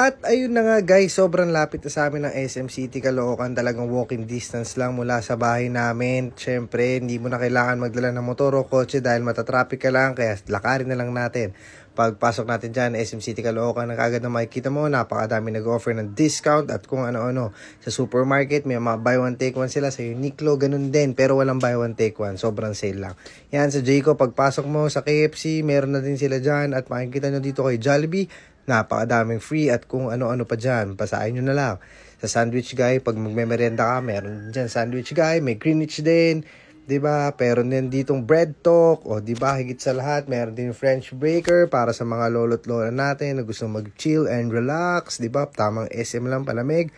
At ayun na nga guys, sobrang lapit na sa amin ng SM City Caloocan. Talagang walking distance lang mula sa bahay namin. Syempre, hindi mo na kailangan magdala ng motor o kotse dahil matatraffic ka lang. Kaya lakarin na lang natin. Pagpasok natin dyan, SM City Caloocan, agad na makikita mo, napakadami nag-offer ng discount at kung ano-ano. Sa supermarket, may mga buy one take one sila. Sa Uniqlo, ganun din. Pero walang buy one take one. Sobrang sale lang. Yan, sa Jayco, pagpasok mo sa KFC, meron na din sila dyan. At makikita nyo dito kay Jollibee, napakadaming free at kung ano-ano pa dyan. Pasahin nyo na lang. Sa Sandwich Guy, pag magmemerenda ka, meron dyan Sandwich Guy. May Greenwich din. Diba? Pero din ditong Bread Talk. O diba, higit sa lahat, meron din French Baker para sa mga lolo't lola natin na gusto mag-chill and relax. Diba? Tamang SM lang, palamig.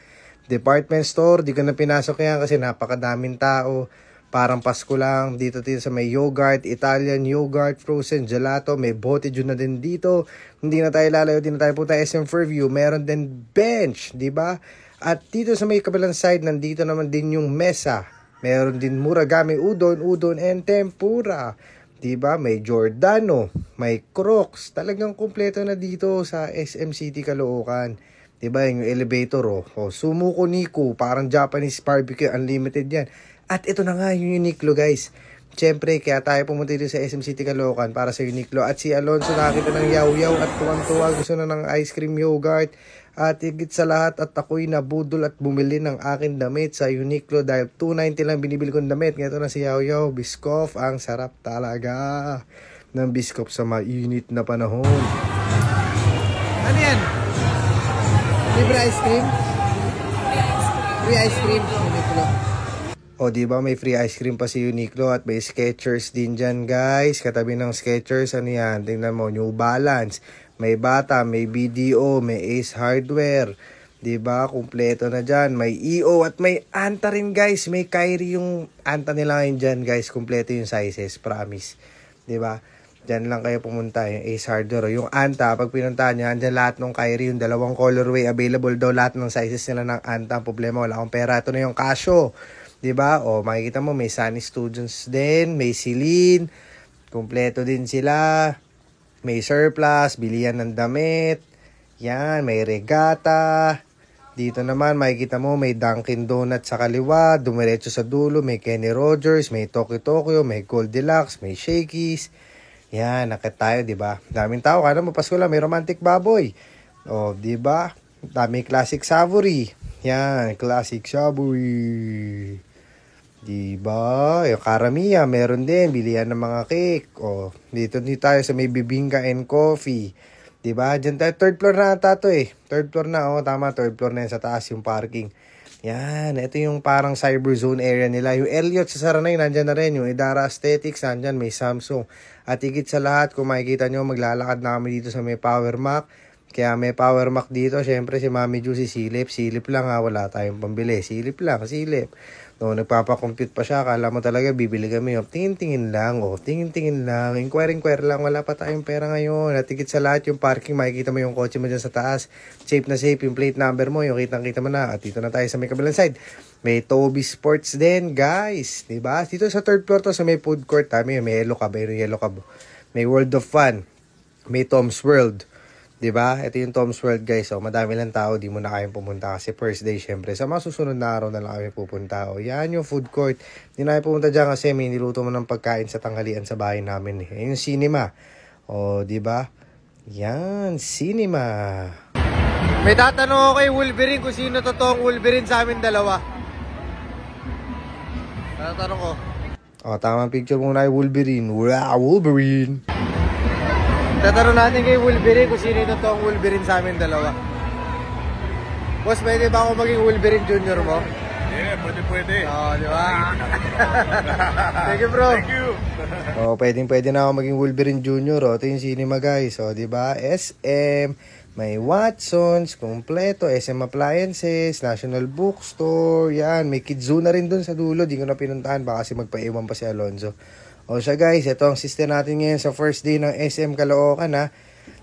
Department store, di ko na pinasok yan kasi napakadaming tao. Parang Pasko lang. Dito sa may yogurt, Italian yogurt, frozen gelato. May bote dyan na din dito. Hindi na tayo lalayo, di na tayo punta SM Fairview. Meron din bench, di ba? At dito sa may kabilang side, nandito naman din yung mesa. Meron din Muragami udon and tempura. Di ba? May Giordano, may Crocs. Talagang kumpleto na dito sa SM City Caloocan. Di ba? Yung elevator, Sumuko Niku, parang Japanese barbecue, unlimited yan. At ito na nga yung Uniqlo guys. Siyempre, kaya tayo pumunta dito sa SM City Caloocan para sa Uniqlo. At si Alonso nakakita ng yaw-yaw at tuwang-tuwa. Gusto na ng ice cream yogurt. At higit sa lahat at ako'y nabudol at bumili ng aking damit sa Uniqlo dahil $2.90 lang binibili kong damit. Ngayon na si yaw-yaw, Biscoff. Ang sarap talaga ng Biscoff sa mainit na panahon. Ano yan? Libre ice cream? Free ice cream. Uniqlo. O diba may free ice cream pa si Uniqlo at may Skechers din dyan guys. Katabi ng Skechers, ano yan? Tingnan mo, New Balance. May Bata, may BDO, may Ace Hardware. Diba? Kumpleto na dyan. May EO at may Anta rin guys. May Kyrie yung Anta nila ngayon dyan guys. Kumpleto yung sizes, promise. Diba? Dyan lang kayo pumunta, yung Ace Hardware. O yung Anta, pag pinuntahan nyo, andyan lahat ng Kyrie, yung dalawang colorway available daw. Lahat ng sizes nila ng Anta. Ang problema, wala akong pera. Ito na yung Casio. Diba? O makikita mo may Sunny Students din, may Celine, kumpleto din sila, may surplus, bilihan ng damit, yan, may Regatta. Dito naman makikita mo may Dunkin Donuts sa kaliwa, dumiretso sa dulo, may Kenny Rogers, may Tokyo, may Goldilocks, may Shakey's. Yan, nakita tayo, diba? Daming tao, kada mo Pasko lang, may Romantic Baboy. O, diba? Daming Classic Savory. Yan, Classic Savory. Diba? Yung Karamiya, meron din. Bilihan ng mga cake. O, dito tayo sa may Bibingka and Coffee. Diba? Diyan tayo. Third floor na ata to eh. Third floor na. O, tama. Third floor na yan sa taas yung parking. Yan. Ito yung parang cyber zone area nila. Yung Elliot sa Saranay, nandyan na rin. Yung Idara Aesthetics, nandyan. May Samsung. At higit sa lahat, kung makikita nyo, maglalakad na kami dito sa may Power Mac. Kaya may Power Mac dito. Siyempre, si Mami Juicy silip. Silip lang ha. Wala tayong pambili. Silip lang. Silip. No, nagpapakompute pa siya. Akala mo talaga bibili kami. Tingin-tingin lang. Tingin-tingin lang. Inquire lang. Wala pa tayong pera ngayon. At higit sa lahat yung parking. Makikita mo yung kotse mo dyan sa taas. Safe na safe. Yung plate number mo. Yung kitang-kita mo na. At dito na tayo sa may kabilang side. May Toby Sports din, guys. Diba? Dito sa third floor to sa may food court. May yellow cab. May World of Fun. May Tom's World. Diba? Ito yung Tom's World guys. So, madami lang tao. Di mo na kayang pumunta kasi first day syempre. Sa mga susunod na araw na lang kami pupunta. O, yan yung food court. Di na kayo pumunta dyan kasi may niluto mo ng pagkain sa tanghalian sa bahay namin. Yan yung cinema. O, diba? Yan, cinema. May tatanong ako kay Wolverine kung sino totoong Wolverine sa amin dalawa. Tatanong ko. O, tamang picture muna kay Wolverine. Wow, Wolverine. Tatanong natin kay Wolverine kung sino yung totoong Wolverine sa amin dalawa. Boss, pwede ba ako maging Wolverine Junior mo? Yeah, pwede. Oo, di ba? Thank you, bro. Thank you. Pwede na ako maging Wolverine Junior. Ito yung cinema, guys. Di ba? SM, may Watsons, kompleto, SM Appliances, National Bookstore, yan. May Kidzoo na rin dun sa dulo. Di ko na pinuntahan. Baka kasi magpaiwan pa si Alonzo. O siya guys, ito ang system natin ngayon sa first day ng SM Caloocan ha.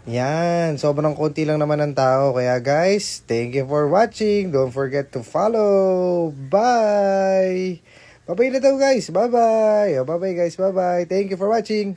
Yan, sobrang konti lang naman ang tao. Kaya guys, thank you for watching. Don't forget to follow. Bye! Bye-bye na daw guys. Bye-bye. Bye-bye guys. Bye-bye. Thank you for watching.